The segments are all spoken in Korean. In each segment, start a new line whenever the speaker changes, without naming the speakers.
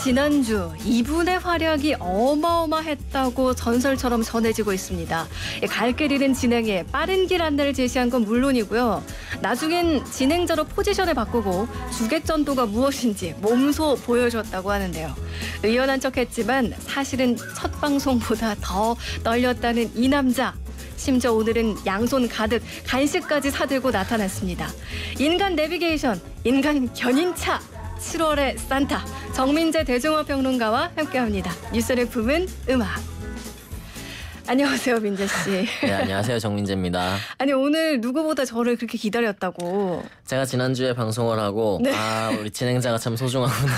지난주 이분의 활약이 어마어마했다고 전설처럼 전해지고 있습니다. 갈 길 잃은 진행에 빠른 길 안내를 제시한 건 물론이고요. 나중엔 진행자로 포지션을 바꾸고 주객전도가 무엇인지 몸소 보여줬다고 하는데요. 의연한 척했지만 사실은 첫 방송보다 더 떨렸다는 이 남자. 심지어 오늘은 양손 가득 간식까지 사들고 나타났습니다. 인간 내비게이션, 인간 견인차. 7월의 산타 정민재 대중어 평론가와 함께합니다. 뉴스를 품은 음악. 안녕하세요, 민재 씨.
네, 안녕하세요, 정민재입니다.
아니 오늘 누구보다 저를 그렇게 기다렸다고.
제가 지난주에 방송을 하고
네.
우리 진행자가 참 소중하구나.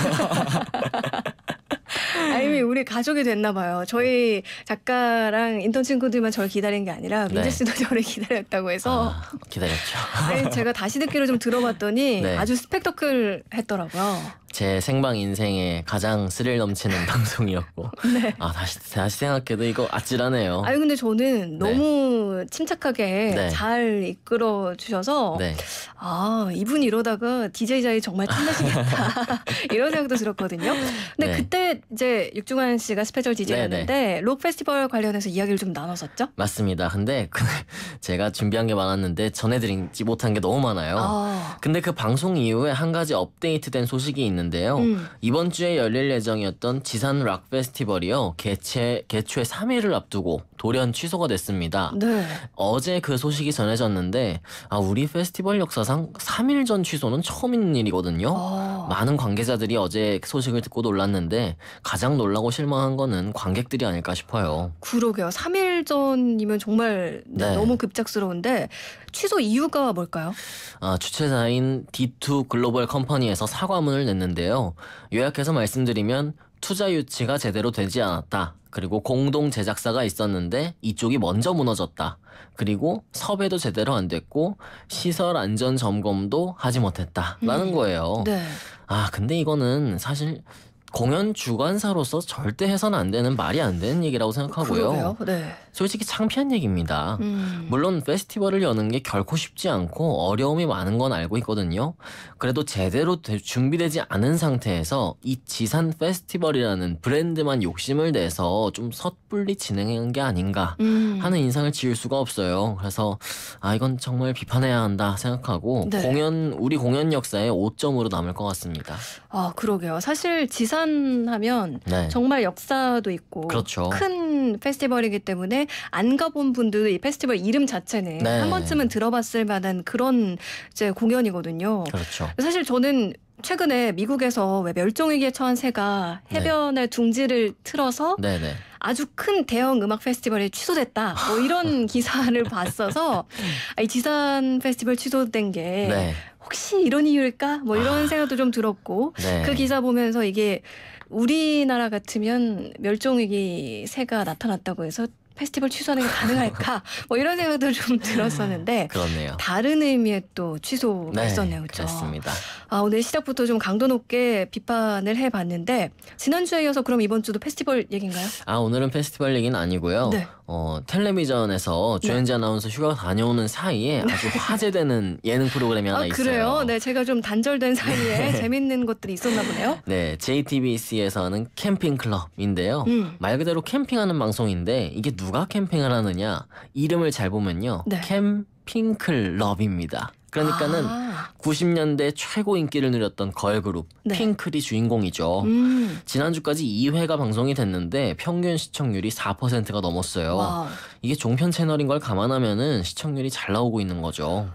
아니 우리 가족이 됐나 봐요. 저희 작가랑 인턴 친구들만 저를 기다린 게 아니라 민재
네.
씨도 저를 기다렸다고 해서
기다렸죠.
아니, 제가 다시 듣기를 좀 들어봤더니
네.
아주 스펙터클했더라고요.
제 생방 인생에 가장 스릴 넘치는 방송이었고
네.
다시 생각해도 이거 아찔하네요.
아니 근데 저는
네.
너무 침착하게
네.
잘 이끌어 주셔서
네.
이분 이러다가 DJ 자리 정말 탐나시겠다 이런 생각도 들었거든요. 근데
네.
그때 이제 육중한 씨가 스페셜 DJ였는데 록 페스티벌 관련해서 이야기를 좀 나눴었죠?
맞습니다. 근데 제가 준비한 게 많았는데 전해드리지 못한 게 너무 많아요. 근데 그 방송 이후에 한 가지 업데이트된 소식이 있는데요. 이번 주에 열릴 예정이었던 지산 락 페스티벌이요. 개최 3일을 앞두고 돌연 취소가 됐습니다.
네.
어제 그 소식이 전해졌는데 우리 페스티벌 역사상 3일 전 취소는 처음 있는 일이거든요. 많은 관계자들이 어제 소식을 듣고 놀랐는데 가장 놀라고 실망한 거는 관객들이 아닐까 싶어요.
그러게요. 3일 전이면 정말
네.
너무 급작스러운데 취소 이유가 뭘까요?
주최자인 D2 글로벌 컴퍼니에서 사과문을 냈는데요. 요약해서 말씀드리면 투자 유치가 제대로 되지 않았다. 그리고 공동 제작사가 있었는데 이쪽이 먼저 무너졌다. 그리고 섭외도 제대로 안 됐고 시설 안전 점검도 하지 못했다라는 거예요.
네.
근데 이거는 사실 공연 주관사로서 절대 해서는 안 되는 말이 안 되는 얘기라고 생각하고요.
그러게요. 네.
솔직히 창피한 얘기입니다. 물론 페스티벌을 여는 게 결코 쉽지 않고 어려움이 많은 건 알고 있거든요. 그래도 제대로 준비되지 않은 상태에서 이 지산 페스티벌이라는 브랜드만 욕심을 내서 좀 섣불리 진행한 게 아닌가 하는 인상을 지울 수가 없어요. 그래서 이건 정말 비판해야 한다 생각하고
네.
우리 공연 역사에 5점으로 남을 것 같습니다.
그러게요. 사실 지산하면
네.
정말 역사도 있고
그렇죠.
큰 페스티벌이기 때문에 안 가본 분들도 이 페스티벌 이름 자체는
네.
한 번쯤은 들어봤을 만한 그런 이제 공연이거든요.
그렇죠.
사실 저는 최근에 미국에서 왜 멸종위기에 처한 새가 해변에 둥지를 틀어서
네네.
아주 큰 대형 음악 페스티벌이 취소됐다. 뭐 이런 기사를 봤어서 이 지산 페스티벌 취소된 게
네.
혹시 이런 이유일까? 뭐 이런 생각도 좀 들었고
네.
그 기사 보면서 이게 우리나라 같으면 멸종위기 새가 나타났다고 해서 페스티벌 취소하는 게 가능할까? 뭐 이런 생각도 좀 들었었는데
그렇네요.
다른 의미의 또 취소가 있었네요. 그렇죠?
그렇습니다.
오늘 시작부터 좀 강도 높게 비판을 해봤는데 지난주에 이어서 그럼 이번 주도 페스티벌 얘기인가요?
오늘은 페스티벌 얘기는 아니고요.
네.
텔레비전에서 조현지 아나운서 휴가 다녀오는 사이에 아주 화제되는 예능 프로그램이 하나 있어요.
그래요? 네, 제가 좀 단절된 사이에 재밌는 것들이 있었나 보네요.
네, JTBC에서 하는 캠핑 클럽인데요. 말 그대로 캠핑하는 방송인데 이게 누가 캠핑을 하느냐? 이름을 잘 보면요.
네.
캠핑 클럽입니다. 그러니까는 90년대 최고 인기를 누렸던 걸그룹
네.
핑클이 주인공이죠. 지난주까지 2회가 방송이 됐는데 평균 시청률이 4%가 넘었어요.
와우.
이게 종편 채널인 걸 감안하면은 시청률이 잘 나오고 있는 거죠.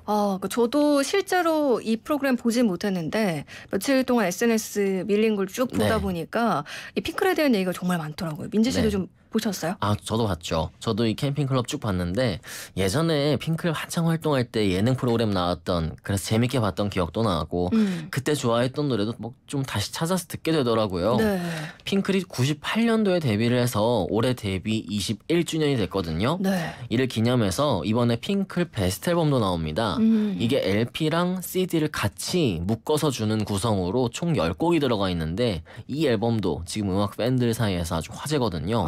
저도 실제로 이 프로그램 보진 못했는데 며칠 동안 SNS 밀린 걸 쭉 보다
네.
보니까 이 핑클에 대한 얘기가 정말 많더라고요. 민재 씨도
네.
좀 보셨어요?
저도 봤죠. 저도 이 캠핑 클럽 쭉 봤는데 예전에 핑클 한창 활동할 때 예능 프로그램 나왔던 그래서 재밌게 봤던 기억도 나고 그때 좋아했던 노래도 뭐 좀 다시 찾아서 듣게 되더라고요.
네.
핑클이 98년도에 데뷔를 해서 올해 데뷔 21주년이 됐거든요.
네.
이를 기념해서 이번에 핑클 베스트 앨범도 나옵니다. 이게 LP랑 CD를 같이 묶어서 주는 구성으로 총 10곡이 들어가 있는데 이 앨범도 지금 음악 팬들 사이에서 아주 화제거든요.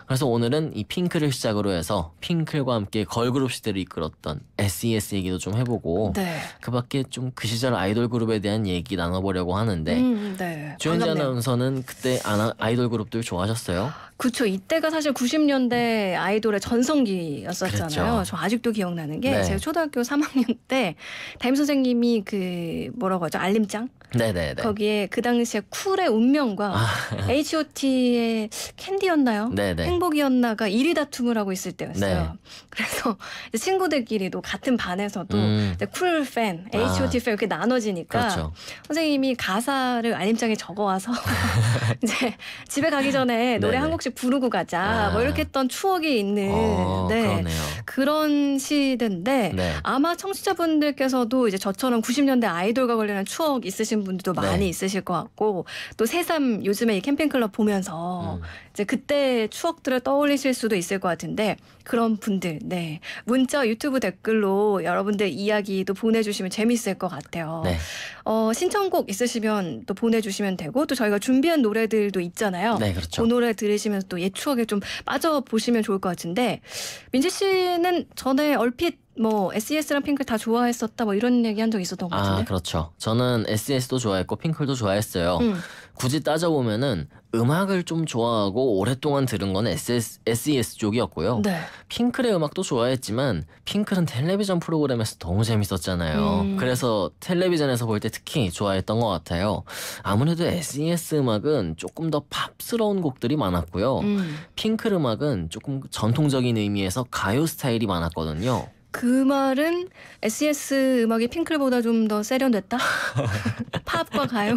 그래서 오늘은 이 핑클을 시작으로 해서 핑클과 함께 걸그룹 시대를 이끌었던 SES 얘기도 좀 해보고
네.
그 밖에 함께 좀 그 시절 아이돌 그룹에 대한 얘기 나눠보려고 하는데
네.
조현지
반갑네요.
아나운서는 그때 아이돌 그룹들 좋아하셨어요?
그쵸. 이때가 사실 90년대 아이돌의 전성기였었잖아요.
그랬죠.
저 아직도 기억나는 게
네.
제가 초등학교 3학년 때 담임 선생님이 그 뭐라고 하죠? 알림장?
네네네.
거기에 그 당시에 쿨의 운명과 H.O.T의 캔디였나요?
네네.
행복이었나가 1위 다툼을 하고 있을 때였어요.
네.
그래서 이제 친구들끼리도 같은 반에서도 이제 쿨 팬,
아.
H.O.T 팬 이렇게 나눠지니까
그렇죠.
선생님이 가사를 알림장에 적어와서 이제 집에 가기 전에 노래
네네.
한 곡씩 부르고 가자 뭐 이렇게 했던 추억이 있는
그러네요.
그런 시대인데
네.
아마 청취자분들께서도 이제 저처럼 90년대 아이돌과 관련한 추억 있으신 분들도 많이
네.
있으실 것 같고 또 새삼 요즘에 이 캠핑클럽 보면서 이제 그때 추억들을 떠올리실 수도 있을 것 같은데 그런 분들 네 문자 유튜브 댓글로 여러분들 이야기도 보내주시면 재밌을 것 같아요.
네.
신청곡 있으시면 또 보내주시면 되고 또 저희가 준비한 노래들도 있잖아요.
네, 그렇죠.
그 노래 들으시면서 또 옛 추억에 좀 빠져보시면 좋을 것 같은데 민지 씨는 전에 얼핏 뭐 SES랑 핑클 다 좋아했었다 뭐 이런 얘기 한 적 있었던 것 같은데.
그렇죠. 저는 SES도 좋아했고 핑클도 좋아했어요. 굳이 따져보면은 음악을 좀 좋아하고 오랫동안 들은 건 SES 쪽이었고요.
네.
핑클의 음악도 좋아했지만 핑클은 텔레비전 프로그램에서 너무 재밌었잖아요. 그래서 텔레비전에서 볼 때 특히 좋아했던 것 같아요. 아무래도 SES 음악은 조금 더 팝스러운 곡들이 많았고요. 핑클 음악은 조금 전통적인 의미에서 가요 스타일이 많았거든요.
그 말은 SES 음악이 핑클보다 좀 더 세련됐다? 팝과 가요?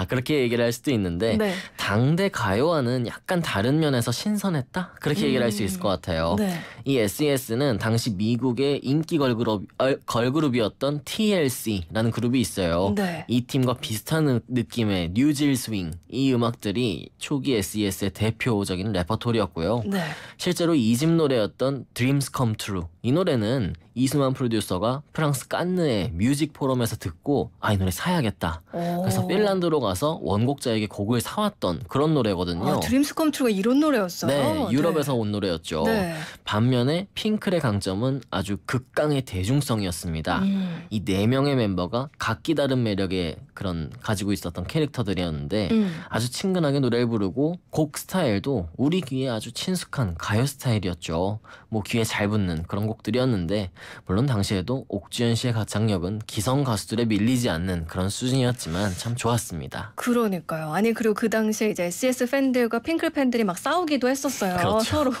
그렇게 얘기를 할 수도 있는데
네.
당대 가요와는 약간 다른 면에서 신선했다? 그렇게 얘기를 할 수 있을 것 같아요.
네.
이 SES는 당시 미국의 인기 걸그룹이었던 TLC라는 그룹이 있어요.
네.
이 팀과 비슷한 느낌의 뉴질 스윙, 이 음악들이 초기 SES의 대표적인 레퍼토리였고요.
네.
실제로 2집 노래였던 Dreams Come True, 이 노래는 이수만 프로듀서가 프랑스 칸느의 뮤직 포럼에서 듣고 이 노래 사야겠다. 그래서 핀란드로 가서 원곡자에게 곡을 사왔던 그런 노래거든요.
드림스 컴 트루가 이런 노래였어요?
네, 유럽에서 온 노래였죠.
네.
반면에 핑클의 강점은 아주 극강의 대중성이었습니다. 이 4명의 멤버가 각기 다른 매력의 그런 가지고 있었던 캐릭터들이었는데 아주 친근하게 노래를 부르고 곡 스타일도 우리 귀에 아주 친숙한 가요 스타일이었죠. 뭐 귀에 잘 붙는 그런 곡들이었는데 물론 당시에도 옥주현 씨의 가창력은 기성 가수들에 밀리지 않는 그런 수준이었지만 참 좋았습니다.
그러니까요. 아니 그리고 그 당시에 이제 SES 팬들과 핑클 팬들이 막 싸우기도 했었어요.
그렇죠.
서로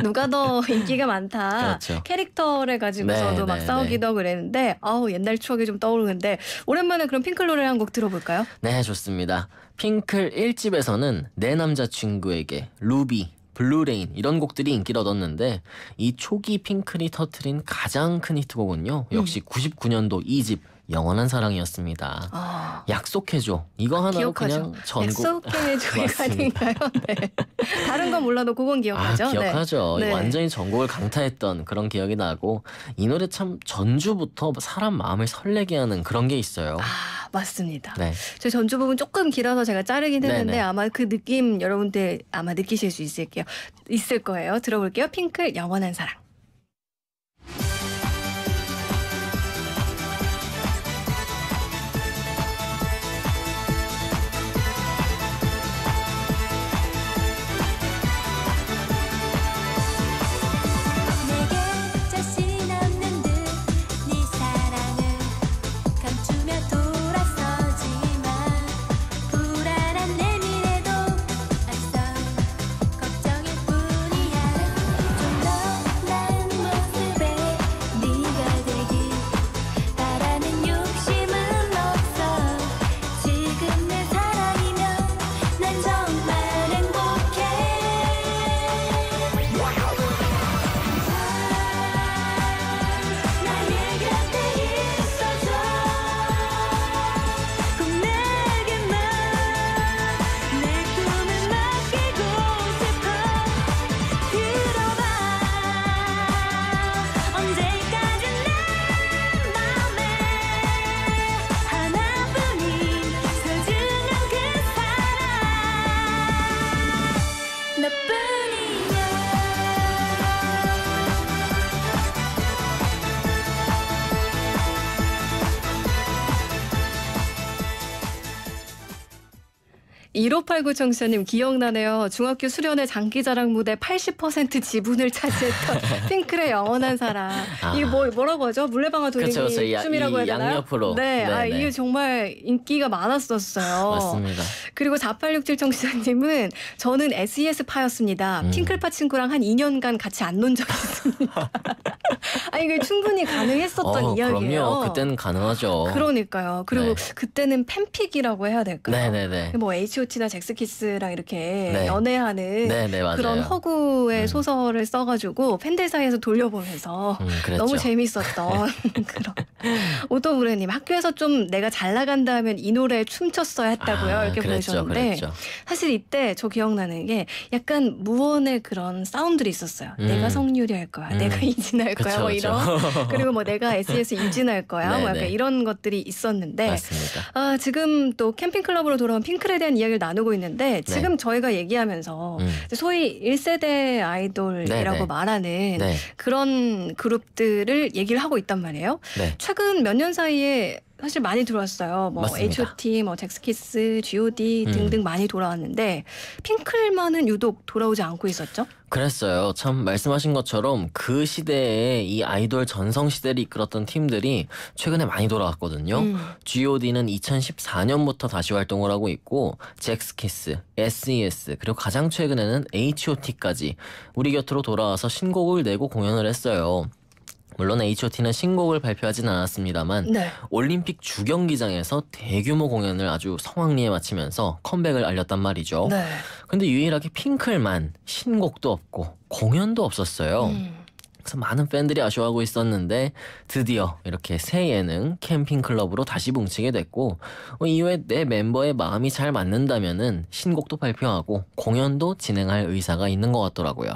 누가 더 인기가 많다.
그렇죠.
캐릭터를 가지고서도
네,
막
네,
싸우기도 하고 그랬는데 옛날 추억이 좀 떠오르는데 오랜만에 그럼 핑클 노래 한 곡 들어볼까요?
네, 좋습니다. 핑클 1집에서는 내 남자친구에게, 루비, 블루레인 이런 곡들이 인기를 얻었는데 이 초기 핑클이 터트린 가장 큰 히트곡은요. 역시 99년도 2집 영원한 사랑이었습니다. 약속해줘. 이거 하나로
기억하죠.
그냥 전국
약속해줘 이거
맞습니다.
아닌가요? 네. 다른 건 몰라도 그건 기억하죠.
기억하죠.
네.
완전히 전곡을 강타했던 그런 기억이 나고 이 노래 참 전주부터 사람 마음을 설레게 하는 그런 게 있어요.
맞습니다.
네.
저 전주 부분 조금 길어서 제가 자르긴 했는데
네네.
아마 그 느낌 여러분들 아마 느끼실 수 있을 거예요. 들어볼게요. 핑클 영원한 사랑.
내게 자신 없는 듯 네 사랑을 감추며 돌아서지만 불안한 내 미래도 앞서 걱정일 뿐이야. 좀 더
1589 청취자님 기억나네요. 중학교 수련회 장기자랑 무대 80% 지분을 차지했던 핑클의 영원한 사랑. 이게 뭐라고 하죠? 물레방아 돌리기
그쵸,
춤이라고 해야 되나요?
양옆으로.
네,
네네.
이게 정말 인기가 많았었어요.
맞습니다.
그리고 4867 청취자님은 저는 SES파였습니다. 핑클파 친구랑 한 2년간 같이 안 논 적이 있습니다. 이게 충분히 가능했었던 이야기예요.
그럼요. 그때는 가능하죠.
그러니까요. 그리고
네.
그때는 팬픽이라고 해야 될까요?
네네네.
뭐 H.O.T나 잭스키스랑 이렇게
네.
연애하는
네네, 맞아요.
그런 허구의 소설을 써가지고 팬들 사이에서 돌려보면서
그랬죠.
너무 재밌었던 그런. 오토브레님 학교에서 좀 내가 잘 나간다 하면 이 노래에 춤췄어야 했다고요. 이렇게 보내셨는데
그랬죠.
사실 이때 저 기억나는 게 약간 무언의 그런 사운드들이 있었어요. 내가 성유리 할 거야. 내가 이진할 거야.
그쵸,
뭐 이런.
그쵸.
그리고 뭐 내가 SES 유진할 거야. 뭐 약간
네네.
이런 것들이 있었는데
맞습니다.
지금 또 캠핑클럽으로 돌아온 핑클에 대한 이야기를 나누고 있는데 지금 저희가 얘기하면서 소위 1세대 아이돌이라고
네네.
말하는
네.
그런 그룹들을 얘기를 하고 있단 말이에요.
네.
최근 몇 년 사이에 사실 많이 들어왔어요. 뭐
맞습니다.
H.O.T, 뭐 잭스키스, G.O.D 등등 많이 돌아왔는데 핑클만은 유독 돌아오지 않고 있었죠.
그랬어요. 참 말씀하신 것처럼 그 시대에 이 아이돌 전성 시대를 이끌었던 팀들이 최근에 많이 돌아왔거든요. G.O.D는 2014년부터 다시 활동을 하고 있고 잭스키스, SES 그리고 가장 최근에는 H.O.T까지 우리 곁으로 돌아와서 신곡을 내고 공연을 했어요. 물론 H.O.T는 신곡을 발표하진 않았습니다만
네.
올림픽 주경기장에서 대규모 공연을 아주 성황리에 마치면서 컴백을 알렸단 말이죠.
네.
근데 유일하게 핑클만 신곡도 없고 공연도 없었어요. 그래서 많은 팬들이 아쉬워하고 있었는데 드디어 이렇게 새 예능 캠핑클럽으로 다시 뭉치게 됐고 이후에 내 멤버의 마음이 잘 맞는다면은 신곡도 발표하고 공연도 진행할 의사가 있는 것 같더라고요.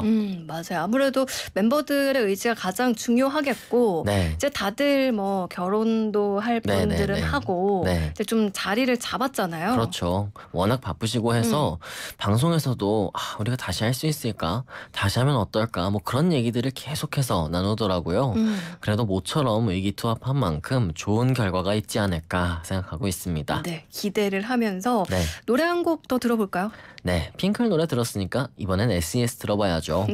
맞아요. 아무래도 멤버들의 의지가 가장 중요하겠고
네.
이제 다들 뭐 결혼도 할
네,
분들은
네, 네.
하고
네.
이제 좀 자리를 잡았잖아요.
그렇죠. 워낙 바쁘시고 해서 방송에서도 우리가 다시 할 수 있을까? 다시 하면 어떨까? 뭐 그런 얘기들을 계속해서 나누더라고요. 그래도 모처럼 의기투합한 만큼 좋은 결과가 있지 않을까 생각하고 있습니다.
네, 기대를 하면서
네.
노래 한 곡 더 들어볼까요?
네, 핑클 노래 들었으니까 이번엔 SES 들어봐야죠.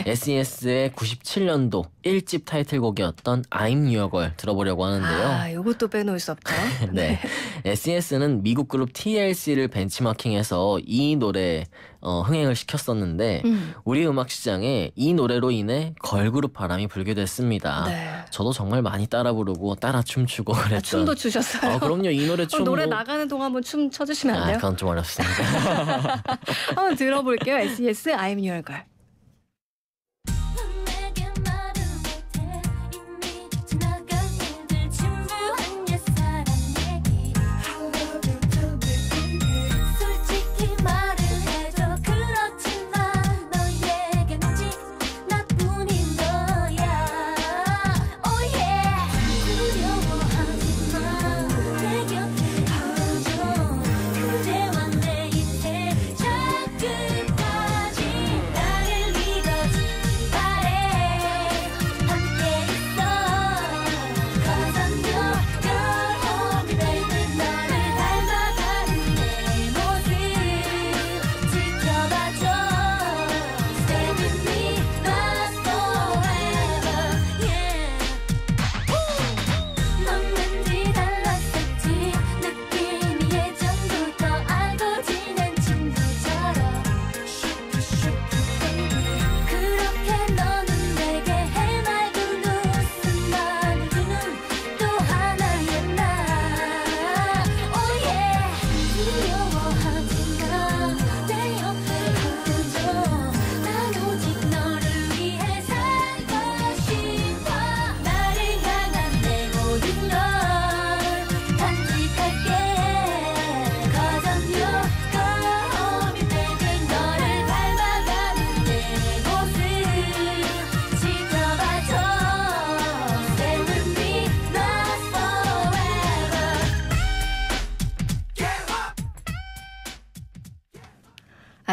SES의 97년도 1집 타이틀곡이었던 I'm Your Girl 들어보려고 하는데요.
이것도 빼놓을 수 없죠.
네. SES는 미국 그룹 TLC를 벤치마킹해서 이 노래 흥행을 시켰었는데 우리 음악 시장에 이 노래로 인해 걸그룹 바람이 불게 됐습니다.
네.
저도 정말 많이 따라 부르고 따라 춤추고 그랬던.
춤도 추셨어요.
그럼요. 이 노래 춤.
노래 나가는 동안 한번 춤 춰주시면 안 돼요?
그건 좀 어렵습니다.
한번 들어볼게요. SES I'm Your Girl.
내게 말을 못해 이미 지나간 일들 진부한 옛사람 얘기 솔직히 말을 해줘 그렇지만 너에겐 오직 나뿐인 거야 Oh yeah 두려워하지마 내 곁에 있어줘 그대와 내 인생 저 끝까지 나의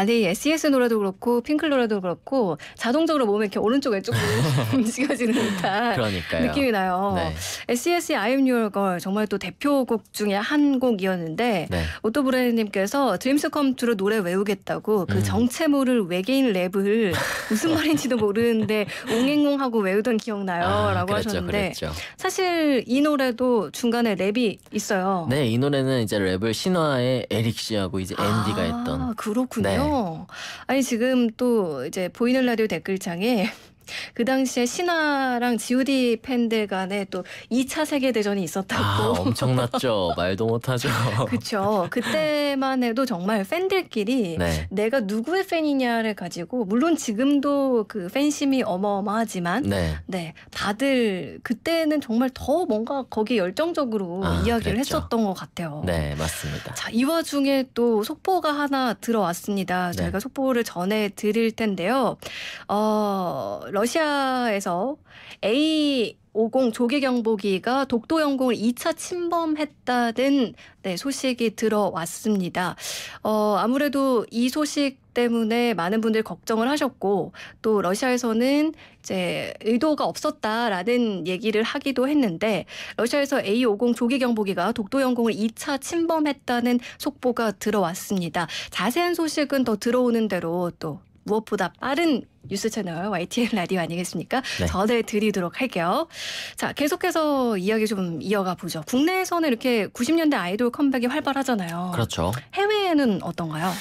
아니 SES 노래도 그렇고 핑클 노래도 그렇고 자동적으로 몸이 이렇게 오른쪽 왼쪽으로 움직여지는 듯한
그러니까요.
느낌이 나요.
네.
SES의 I'm Your Girl 정말 또 대표곡 중에 한 곡이었는데
네.
오토브레이님께서 드림스 컴 투로 노래 외우겠다고 그 정체모를 외계인 랩을 무슨 말인지도 모르는데 옹행옹하고 외우던 기억나요 라고
그랬죠,
하셨는데
그랬죠.
사실 이 노래도 중간에 랩이 있어요.
네, 이 노래는 이제 랩을 신화의 에릭 씨하고 이제 앤디가 했던.
그렇군요.
네.
아니 지금 또 이제 보이는 라디오 댓글창에 그 당시에 신화랑 G.O.D 팬들 간에 또 2차 세계대전이 있었다고.
엄청났죠. 말도 못하죠.
그렇죠. 그때만 해도 정말 팬들끼리
네.
내가 누구의 팬이냐를 가지고 물론 지금도 그 팬심이 어마어마하지만
네.
네, 다들 그때는 정말 더 뭔가 거기에 열정적으로 이야기를
그랬죠.
했었던 것 같아요.
네, 맞습니다.
자, 이 와중에 또 속보가 하나 들어왔습니다.
네.
저희가 속보를 전해 드릴 텐데요. 러시아에서 A50 조기 경보기가 독도 영공을 2차 침범했다는 네, 소식이 들어왔습니다. 아무래도 이 소식 때문에 많은 분들이 걱정을 하셨고 또 러시아에서는 이제 의도가 없었다라는 얘기를 하기도 했는데 러시아에서 A50 조기 경보기가 독도 영공을 2차 침범했다는 속보가 들어왔습니다. 자세한 소식은 더 들어오는 대로 또 무엇보다 빠른 뉴스 채널 YTN 라디오 아니겠습니까?
네.
전해드리도록 할게요. 자, 계속해서 이야기 좀 이어가 보죠. 국내에서는 이렇게 90년대 아이돌 컴백이 활발하잖아요.
그렇죠.
해외에는 어떤가요?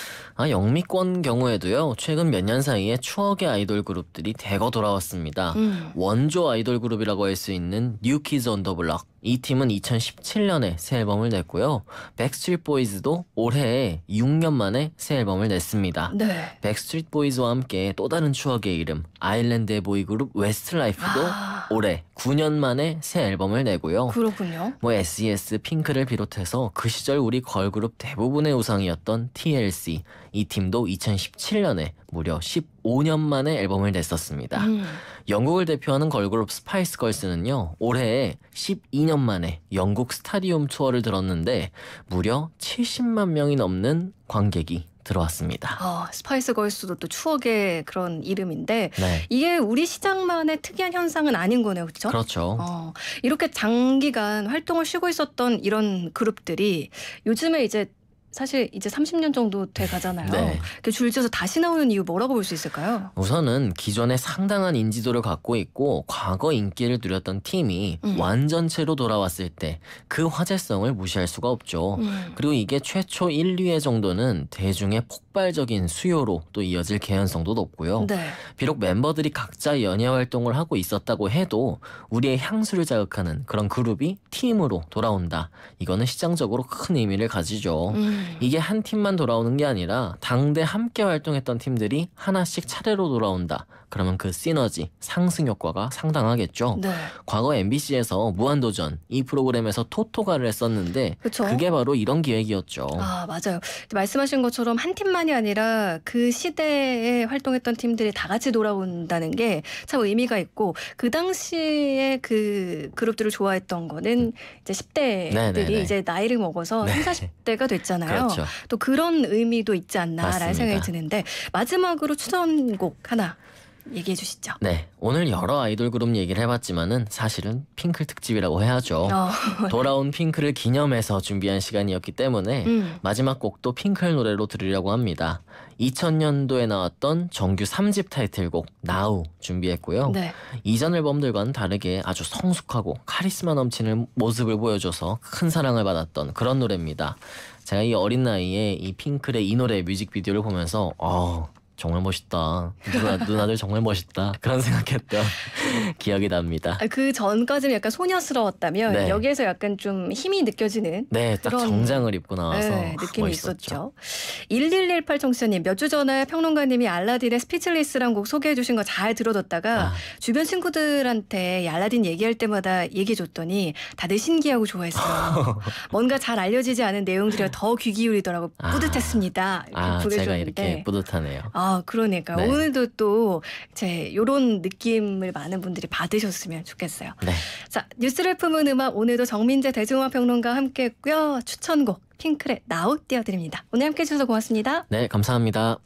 영미권 경우에도요. 최근 몇 년 사이에 추억의 아이돌 그룹들이 대거 돌아왔습니다. 원조 아이돌 그룹이라고 할 수 있는 뉴키즈 온 더 블럭. 이 팀은 2017년에 새 앨범을 냈고요. 백스트리트 보이즈도 올해에 6년 만에 새 앨범을 냈습니다.
네.
백스트리트 보이즈와 함께 또 다른 추억의 이름 아일랜드의 보이그룹 웨스트라이프도 올해 9년 만에 새 앨범을 내고요.
그렇군요.
SES, 핑크를 비롯해서 그 시절 우리 걸그룹 대부분의 우상이었던 TLC 이 팀도 2017년에 무려 15년 만에 앨범을 냈었습니다. 영국을 대표하는 걸그룹 스파이스 걸스는요. 올해에 12년 만에 영국 스타디움 투어를 들었는데 무려 70만 명이 넘는 관객이 들어왔습니다.
스파이스 걸스도 또 추억의 그런 이름인데
네.
이게 우리 시장만의 특이한 현상은 아닌 거네요. 그렇죠?
그렇죠.
이렇게 장기간 활동을 쉬고 있었던 이런 그룹들이 요즘에 이제 사실 이제 30년 정도 돼 가잖아요.
네.
줄지어서 다시 나오는 이유 뭐라고 볼 수 있을까요?
우선은 기존에 상당한 인지도를 갖고 있고 과거 인기를 누렸던 팀이 완전체로 돌아왔을 때 그 화제성을 무시할 수가 없죠. 그리고 이게 최초 1, 2회 정도는 대중의 폭발적인 수요로 또 이어질 개연성도 높고요.
네.
비록 멤버들이 각자 연예 활동을 하고 있었다고 해도 우리의 향수를 자극하는 그런 그룹이 팀으로 돌아온다. 이거는 시장적으로 큰 의미를 가지죠. 이게 한 팀만 돌아오는 게 아니라 당대 함께 활동했던 팀들이 하나씩 차례로 돌아온다. 그러면 그 시너지, 상승 효과가 상당하겠죠.
네.
과거 MBC에서 무한도전 이 프로그램에서 토토가를 했었는데
그쵸?
그게 바로 이런 기획이었죠.
맞아요. 말씀하신 것처럼 한 팀만이 아니라 그 시대에 활동했던 팀들이 다 같이 돌아온다는 게 참 의미가 있고 그 당시에 그 그룹들을 좋아했던 거는 이제 10대들이
네네네.
이제 나이를 먹어서
네.
30, 40대가 됐잖아요.
그렇죠.
또 그런 의미도 있지 않나라는
맞습니다.
생각이 드는데 마지막으로 추천곡 하나 얘기해 주시죠.
네, 오늘 여러 아이돌 그룹 얘기를 해봤지만은 사실은 핑클 특집이라고 해야죠. 돌아온 핑클을 기념해서 준비한 시간이었기 때문에 마지막 곡도 핑클 노래로 들으려고 합니다. 2000년도에 나왔던 정규 3집 타이틀곡 Now 준비했고요.
네.
이전 앨범들과는 다르게 아주 성숙하고 카리스마 넘치는 모습을 보여줘서 큰 사랑을 받았던 그런 노래입니다. 제가 이 어린 나이에 이 핑클의 이 노래 뮤직비디오를 보면서 정말 멋있다. 누나들 정말 멋있다. 그런 생각했던 기억이 납니다.
그 전까지는 약간 소녀스러웠다면
네.
여기에서 약간 좀 힘이 느껴지는
네, 딱
그런,
정장을 입고 나와서
느낌이
멋있었죠.
있었죠. 1118 청취자님 몇 주 전에 평론가님이 알라딘의 스피치리스라는 곡 소개해 주신 거 잘 들어뒀다가 주변 친구들한테 알라딘 얘기할 때마다 얘기해줬더니 다들 신기하고 좋아했어요. 뭔가 잘 알려지지 않은 내용들이 더 귀 기울이더라고 뿌듯했습니다. 이렇게
제가
보내줬는데.
이렇게 뿌듯하네요.
그러니까
네.
오늘도 또 이런 느낌을 많은 분들이 받으셨으면 좋겠어요.
네.
자, 뉴스를 품은 음악 오늘도 정민재 대중음악 평론가와 함께했고요. 추천곡 핑클의 나우 띄워드립니다. 오늘 함께해 주셔서 고맙습니다.
네, 감사합니다.